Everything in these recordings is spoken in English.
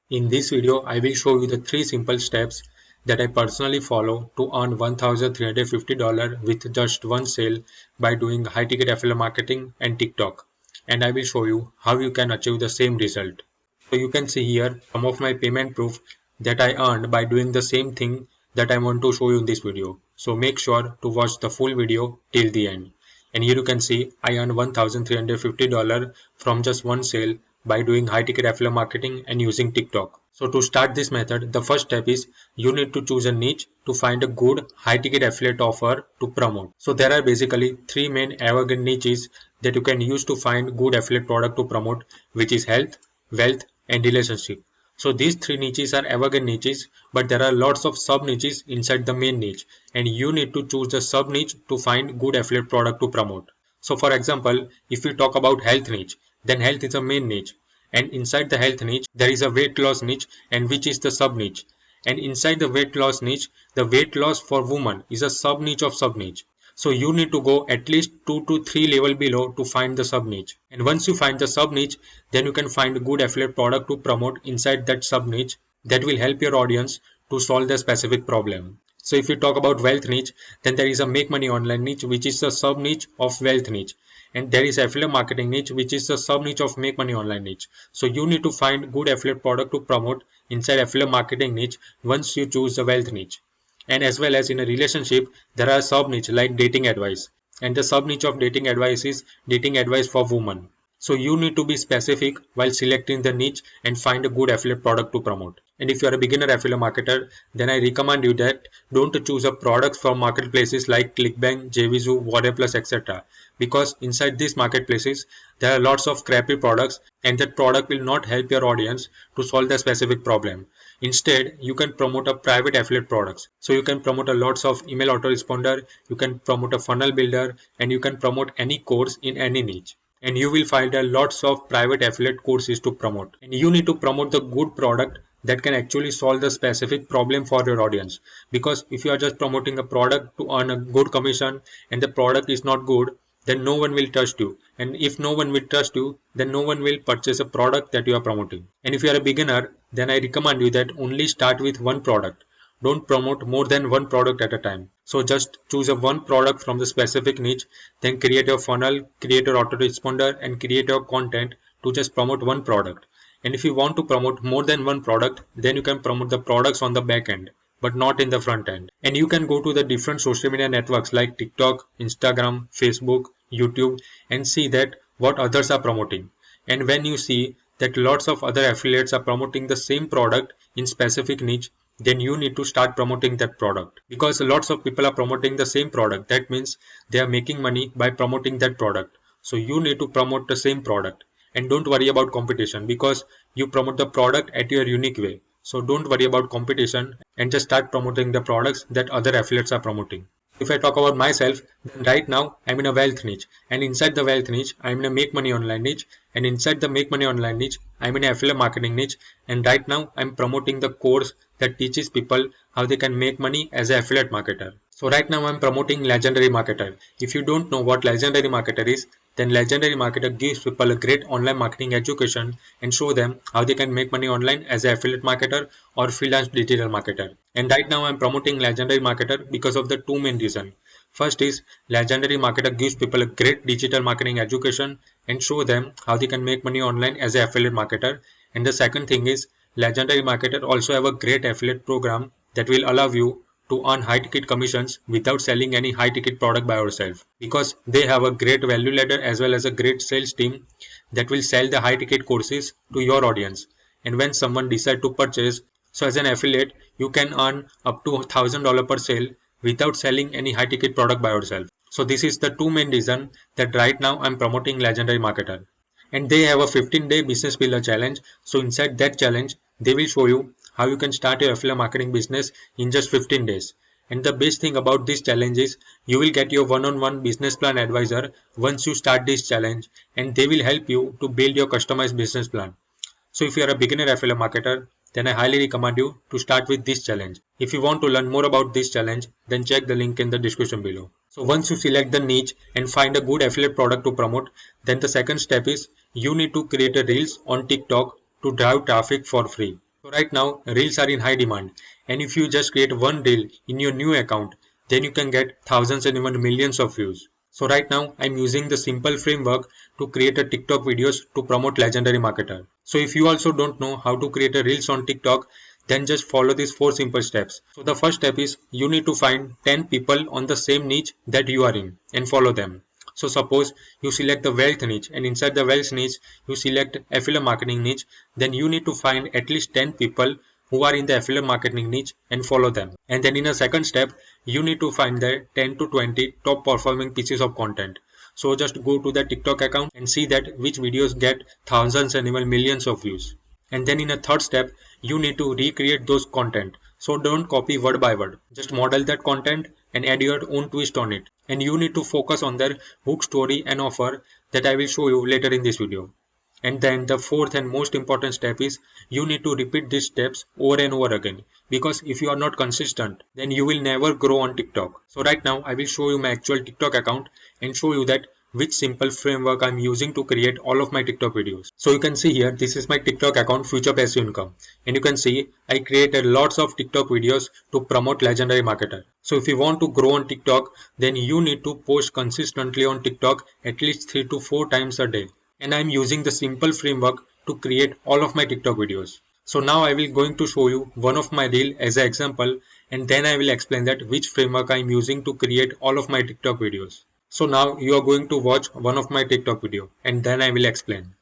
In this video, I will show you the 3 simple steps that I personally follow to earn $1,350 with just one sale by doing high ticket affiliate marketing and TikTok. And I will show you how you can achieve the same result. So you can see here some of my payment proof that I earned by doing the same thing that I want to show you in this video. So make sure to watch the full video till the end. And here you can see I earned $1,350 from just one sale by doing high ticket affiliate marketing and using TikTok. So to start this method, the first step is you need to choose a niche to find a good high ticket affiliate offer to promote. So there are basically three main evergreen niches that you can use to find good affiliate product to promote, which is health, wealth and relationship. So these three niches are evergreen niches, but there are lots of sub niches inside the main niche, and you need to choose the sub niche to find good affiliate product to promote. So for example, if we talk about health niche, then health is a main niche, and inside the health niche there is a weight loss niche, and which is the sub niche. And inside the weight loss niche, the weight loss for women is a sub niche of sub niche. So you need to go at least 2 to 3 level below to find the sub niche. And once you find the sub niche, then you can find a good affiliate product to promote inside that sub niche that will help your audience to solve the specific problem. So if you talk about wealth niche, then there is a make money online niche, which is a sub niche of wealth niche. And there is affiliate marketing niche, which is a sub niche of make money online niche. So you need to find good affiliate product to promote inside affiliate marketing niche once you choose the wealth niche. And as well as in a relationship, there are sub niche like dating advice, and the sub niche of dating advice is dating advice for women. So you need to be specific while selecting the niche and find a good affiliate product to promote. And if you are a beginner affiliate marketer, then I recommend you that don't choose a products from marketplaces like ClickBank, JVZoo, Warrior Plus, etc. Because inside these marketplaces, there are lots of crappy products, and that product will not help your audience to solve the specific problem. Instead, you can promote a private affiliate products. So you can promote a lots of email autoresponder, you can promote a funnel builder, and you can promote any course in any niche. And you will find a lots of private affiliate courses to promote. And you need to promote the good product that can actually solve the specific problem for your audience. Because if you are just promoting a product to earn a good commission and the product is not good, then no one will trust you. And if no one will trust you, then no one will purchase a product that you are promoting. And if you are a beginner, then I recommend you that only start with one product. Don't promote more than one product at a time. So just choose a one product from the specific niche, then create your funnel, create your autoresponder, and create your content to just promote one product. And if you want to promote more than one product, then you can promote the products on the back end, but not in the front end. And you can go to the different social media networks like TikTok, Instagram, Facebook, YouTube, and see that what others are promoting. And when you see that lots of other affiliates are promoting the same product in specific niche, then you need to start promoting that product, because lots of people are promoting the same product. That means they are making money by promoting that product. So you need to promote the same product, and don't worry about competition, because you promote the product at your unique way. So don't worry about competition and just start promoting the products that other affiliates are promoting. If I talk about myself, then right now I'm in a wealth niche, and inside the wealth niche I'm in a make money online niche, and inside the make money online niche I'm in a affiliate marketing niche, and right now I'm promoting the course that teaches people how they can make money as an affiliate marketer. So right now I'm promoting Legendary Marketer. If you don't know what Legendary Marketer is, then Legendary Marketer gives people a great online marketing education and show them how they can make money online as an affiliate marketer or freelance digital marketer. And right now I'm promoting Legendary Marketer because of the two main reasons. First is Legendary Marketer gives people a great digital marketing education and show them how they can make money online as an affiliate marketer. And the second thing is Legendary Marketer also have a great affiliate program that will allow you to earn high ticket commissions without selling any high ticket product by yourself, because they have a great value ladder as well as a great sales team that will sell the high ticket courses to your audience. And when someone decides to purchase, so as an affiliate you can earn up to $1,000 per sale without selling any high ticket product by yourself. So this is the two main reason that right now I'm promoting Legendary Marketer. And they have a 15-day business builder challenge. So inside that challenge they will show you how you can start your affiliate marketing business in just 15 days. And the best thing about this challenge is you will get your one-on-one business plan advisor once you start this challenge, and they will help you to build your customized business plan. So if you are a beginner affiliate marketer, then I highly recommend you to start with this challenge. If you want to learn more about this challenge, then check the link in the description below. So once you select the niche and find a good affiliate product to promote, then the second step is you need to create a reels on TikTok to drive traffic for free. So right now, reels are in high demand, and if you just create one reel in your new account, then you can get thousands and even millions of views. So right now, I'm using the simple framework to create a TikTok videos to promote Legendary Marketer. So if you also don't know how to create a reels on TikTok, then just follow these 4 simple steps. So the first step is you need to find 10 people on the same niche that you are in and follow them. So suppose you select the wealth niche, and inside the wealth niche you select affiliate marketing niche, then you need to find at least 10 people who are in the affiliate marketing niche and follow them. And then in a second step, you need to find the 10 to 20 top performing pieces of content. So just go to the TikTok account and see that which videos get thousands and even millions of views. And then in a third step, you need to recreate those content. So don't copy word by word. Just model that content and add your own twist on it. And you need to focus on their hook story and offer that I will show you later in this video. And then the fourth and most important step is you need to repeat these steps over and over again, because if you are not consistent, then you will never grow on TikTok. So right now I will show you my actual TikTok account and show you that which simple framework I'm using to create all of my TikTok videos. So you can see here, this is my TikTok account Future Passive Income, and you can see I created lots of TikTok videos to promote Legendary Marketer. So if you want to grow on TikTok, then you need to post consistently on TikTok at least 3 to 4 times a day. And I'm using the simple framework to create all of my TikTok videos. So now I will going to show you one of my reel as an example, and then I will explain that which framework I'm using to create all of my TikTok videos. So now you are going to watch one of my TikTok video and then I will explain.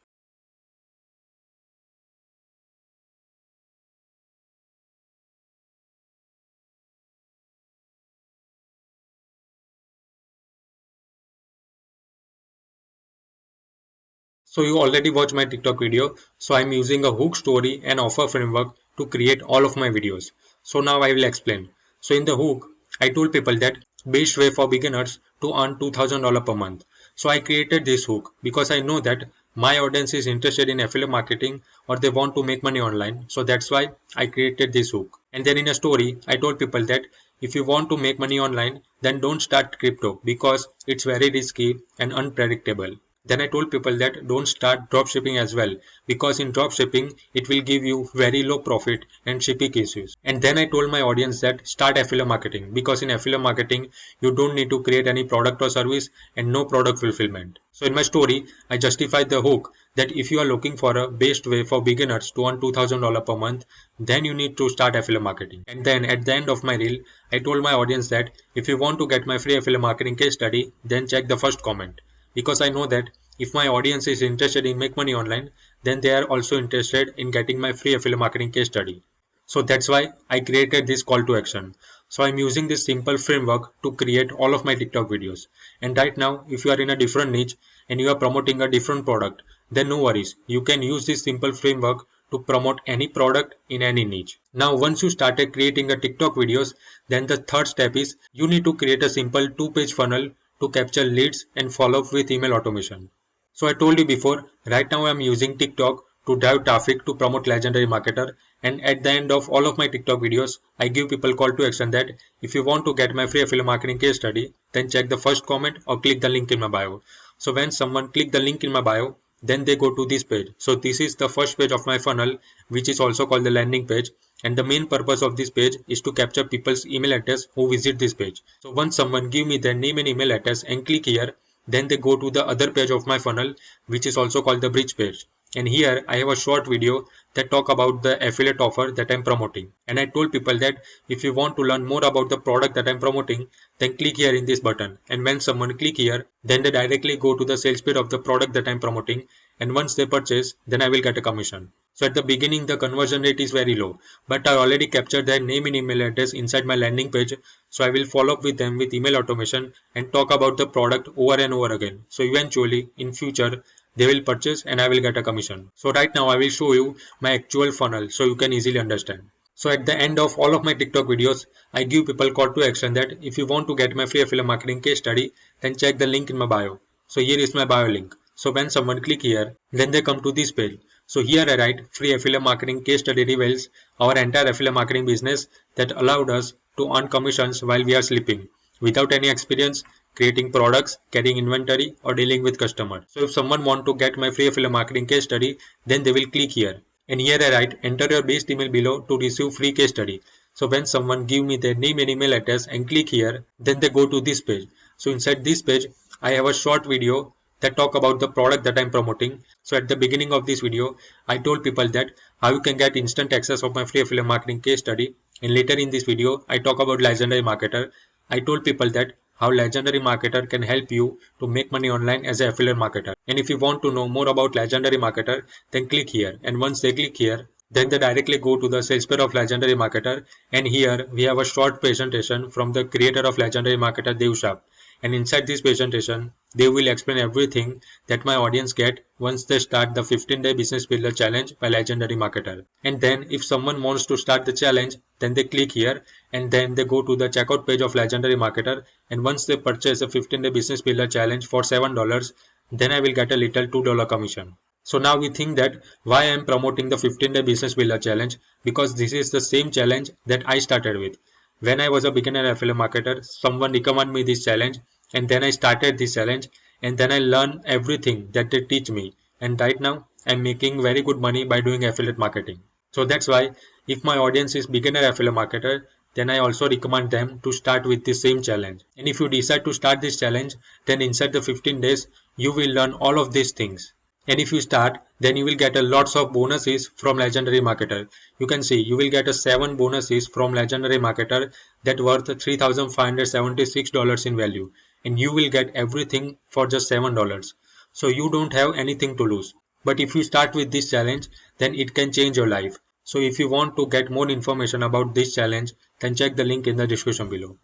So you already watched my TikTok video. So I'm using a hook story and offer framework to create all of my videos. So now I will explain. So in the hook, I told people that best way for beginners to earn $2,000 per month. So I created this hook because I know that my audience is interested in affiliate marketing or they want to make money online. So that's why I created this hook. And then in a story, I told people that if you want to make money online, then don't start crypto because it's very risky and unpredictable. Then I told people that don't start dropshipping as well, because in dropshipping it will give you very low profit and shipping issues. And then I told my audience that start affiliate marketing, because in affiliate marketing you don't need to create any product or service and no product fulfillment. So in my story I justified the hook that if you are looking for a best way for beginners to earn $2,000 per month, then you need to start affiliate marketing. And then at the end of my reel, I told my audience that if you want to get my free affiliate marketing case study, then check the first comment, because I know that if my audience is interested in make money online, then they are also interested in getting my free affiliate marketing case study. So that's why I created this call to action. So I'm using this simple framework to create all of my TikTok videos. And right now, if you are in a different niche and you are promoting a different product, then no worries. You can use this simple framework to promote any product in any niche. Now, once you started creating a TikTok videos, then the third step is you need to create a simple 2-page funnel to capture leads and follow up with email automation. So I told you before, right now I'm using TikTok to drive traffic to promote Legendary Marketer, and at the end of all of my TikTok videos, I give people call to action that if you want to get my free affiliate marketing case study, then check the first comment or click the link in my bio. So when someone click the link in my bio, then they go to this page. So this is the first page of my funnel, which is also called the landing page. And the main purpose of this page is to capture people's email address who visit this page. So once someone give me their name and email address and click here, then they go to the other page of my funnel, which is also called the bridge page. And here I have a short video that talk about the affiliate offer that I'm promoting. And I told people that if you want to learn more about the product that I'm promoting, then click here in this button. And when someone click here, then they directly go to the sales page of the product that I'm promoting. And once they purchase, then I will get a commission. So at the beginning, the conversion rate is very low, but I already captured their name and email address inside my landing page. So I will follow up with them with email automation and talk about the product over and over again. So eventually in future, they will purchase and I will get a commission. So right now I will show you my actual funnel so you can easily understand. So at the end of all of my TikTok videos, I give people call to action that if you want to get my free affiliate marketing case study, then check the link in my bio. So here is my bio link. So when someone click here, then they come to this page. So here I write free affiliate marketing case study reveals our entire affiliate marketing business that allowed us to earn commissions while we are sleeping, without any experience creating products, carrying inventory or dealing with customers. So if someone want to get my free affiliate marketing case study, then they will click here. And here I write enter your best email below to receive free case study. So when someone give me their name and email address and click here, then they go to this page. So inside this page, I have a short video that talk about the product that I'm promoting. So at the beginning of this video, I told people that how you can get instant access of my free affiliate marketing case study. And later in this video, I talk about Legendary Marketer. I told people that how Legendary Marketer can help you to make money online as an affiliate marketer. And if you want to know more about Legendary Marketer, then click here. And once they click here, then they directly go to the sales page of Legendary Marketer. And here we have a short presentation from the creator of Legendary Marketer, Dev Shah. And inside this presentation, they will explain everything that my audience get once they start the 15-day business builder challenge by Legendary Marketer. And then if someone wants to start the challenge, then they click here and then they go to the checkout page of Legendary Marketer. And once they purchase a 15-day business builder challenge for $7, then I will get a little $2 commission. So now we think that why I am promoting the 15-day business builder challenge, because this is the same challenge that I started with. When I was a beginner affiliate marketer, someone recommended me this challenge and then I started this challenge and then I learned everything that they teach me. And right now I'm making very good money by doing affiliate marketing. So that's why if my audience is beginner affiliate marketer, then I also recommend them to start with the same challenge. And if you decide to start this challenge, then inside the 15 days, you will learn all of these things. And if you start, then you will get a lots of bonuses from Legendary Marketer. You can see you will get a 7 bonuses from Legendary Marketer that worth $3,576 in value. And you will get everything for just $7. So you don't have anything to lose. But if you start with this challenge, then it can change your life. So if you want to get more information about this challenge, then check the link in the description below.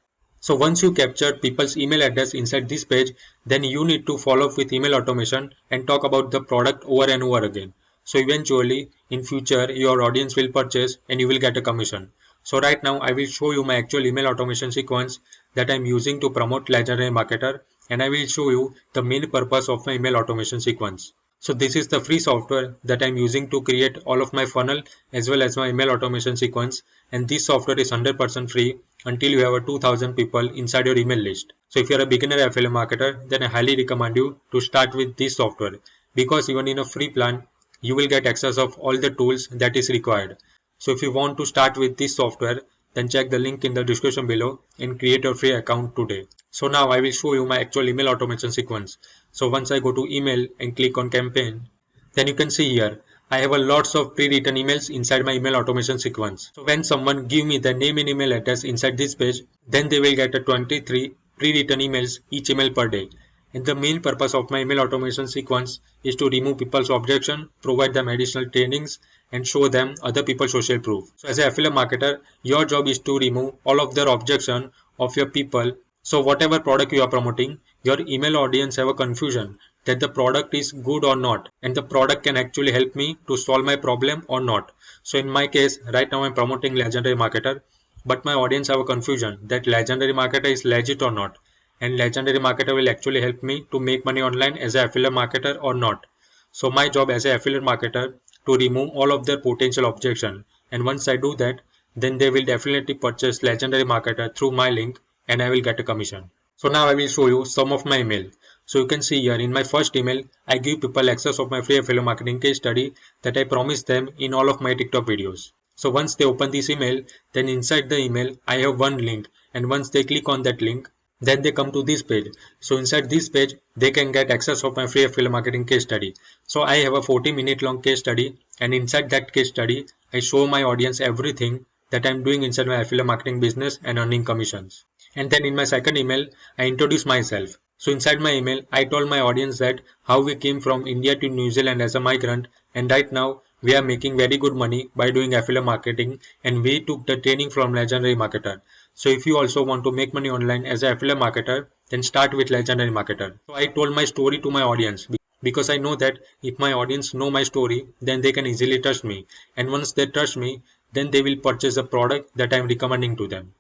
So once you capture people's email address inside this page, then you need to follow up with email automation and talk about the product over and over again. So eventually in future your audience will purchase and you will get a commission. So right now I will show you my actual email automation sequence that I am using to promote Legendary Marketer, and I will show you the main purpose of my email automation sequence. So this is the free software that I'm using to create all of my funnel as well as my email automation sequence, and this software is 100% free until you have a 2000 people inside your email list. So if you're a beginner affiliate marketer, then I highly recommend you to start with this software, because even in a free plan you will get access of all the tools that is required. So if you want to start with this software, then check the link in the description below and create your free account today. So now I will show you my actual email automation sequence. So once I go to email and click on campaign, then you can see here I have a lots of pre-written emails inside my email automation sequence. So when someone give me the name and email address inside this page, then they will get a 23 pre-written emails each email per day. And the main purpose of my email automation sequence is to remove people's objection, provide them additional trainings, and show them other people's social proof. So as an affiliate marketer, your job is to remove all of their objection of your people. So whatever product you are promoting, your email audience have a confusion that the product is good or not, and the product can actually help me to solve my problem or not. So in my case, right now I'm promoting Legendary Marketer, but my audience have a confusion that Legendary Marketer is legit or not, and Legendary Marketer will actually help me to make money online as an affiliate marketer or not. So my job as an affiliate marketer to remove all of their potential objection, and once I do that, then they will definitely purchase Legendary Marketer through my link and I will get a commission. So now I will show you some of my email. So you can see here in my first email, I give people access of my free affiliate marketing case study that I promised them in all of my TikTok videos. So once they open this email, then inside the email, I have one link, and once they click on that link, then they come to this page. So inside this page, they can get access of my free affiliate marketing case study. So I have a 40-minute long case study, and inside that case study, I show my audience everything that I'm doing inside my affiliate marketing business and earning commissions. And then in my second email, I introduce myself. So inside my email, I told my audience that how we came from India to New Zealand as a migrant, and right now we are making very good money by doing affiliate marketing, and we took the training from Legendary Marketer. So if you also want to make money online as an affiliate marketer, then start with Legendary Marketer. So I told my story to my audience because I know that if my audience know my story, then they can easily trust me. And once they trust me, then they will purchase the product that I am recommending to them.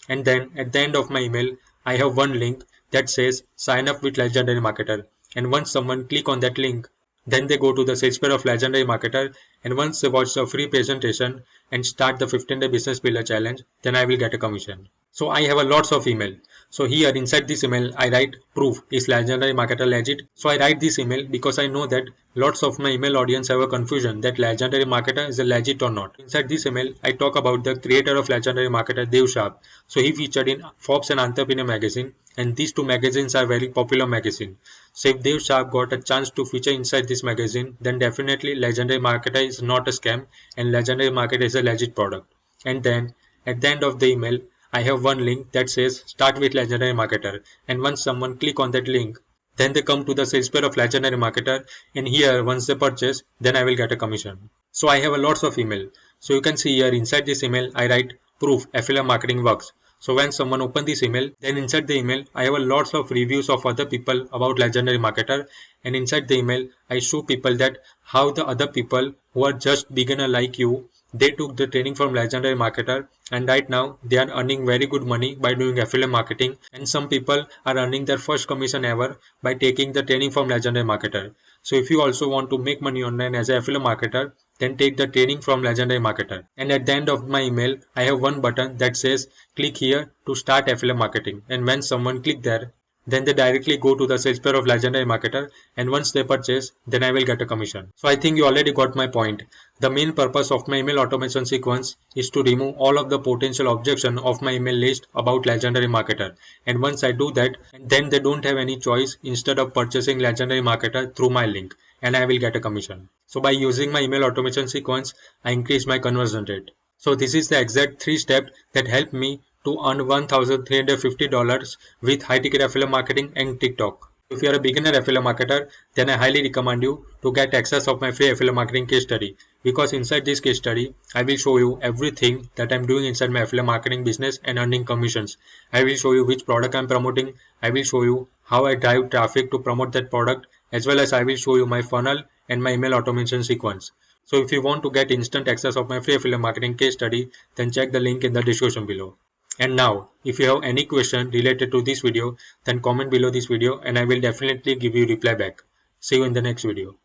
And then at the end of my email, I have one link that says sign up with Legendary Marketer. And once someone click on that link, then they go to the sales page of Legendary Marketer, and once they watch the free presentation and start the 15-day business builder challenge, then I will get a commission. So I have a lots of email. So here inside this email I write proof is legendary marketer legit. So I write this email because I know that lots of my email audience have a confusion that legendary marketer is a legit or not. Inside this email I talk about the creator of legendary marketer, Dev Sharp. So he featured in Forbes and Entrepreneur magazine, and these two magazines are very popular magazine. So if Dev Sharp got a chance to feature inside this magazine, then definitely legendary marketer is not a scam and legendary marketer is a legit product. And then at the end of the email I have one link that says start with legendary marketer, and once someone click on that link, then they come to the sales page of legendary marketer, and here once they purchase, then I will get a commission. So I have a lots of email. So you can see here inside this email I write proof affiliate marketing works. So when someone open this email, then inside the email I have a lots of reviews of other people about legendary marketer, and inside the email I show people that how the other people who are just beginner like you, they took the training from legendary marketer, and right now they are earning very good money by doing affiliate marketing, and some people are earning their first commission ever by taking the training from legendary marketer. So if you also want to make money online as an affiliate marketer, then take the training from legendary marketer. And at the end of my email I have one button that says click here to start affiliate marketing, and when someone click there, then they directly go to the sales page of legendary marketer, and once they purchase, then I will get a commission. So I think you already got my point. The main purpose of my email automation sequence is to remove all of the potential objection of my email list about legendary marketer, and once I do that, then they don't have any choice instead of purchasing legendary marketer through my link, and I will get a commission. So by using my email automation sequence, I increase my conversion rate. So this is the exact 3 steps that help me to earn $1,350 with high ticket affiliate marketing and TikTok. If you are a beginner affiliate marketer, then I highly recommend you to get access of my free affiliate marketing case study, because inside this case study I will show you everything that I'm doing inside my affiliate marketing business and earning commissions. I will show you which product I'm promoting. I will show you how I drive traffic to promote that product, as well as I will show you my funnel and my email automation sequence. So if you want to get instant access of my free affiliate marketing case study, then check the link in the description below. And now, if you have any question related to this video, then comment below this video and I will definitely give you reply back. See you in the next video.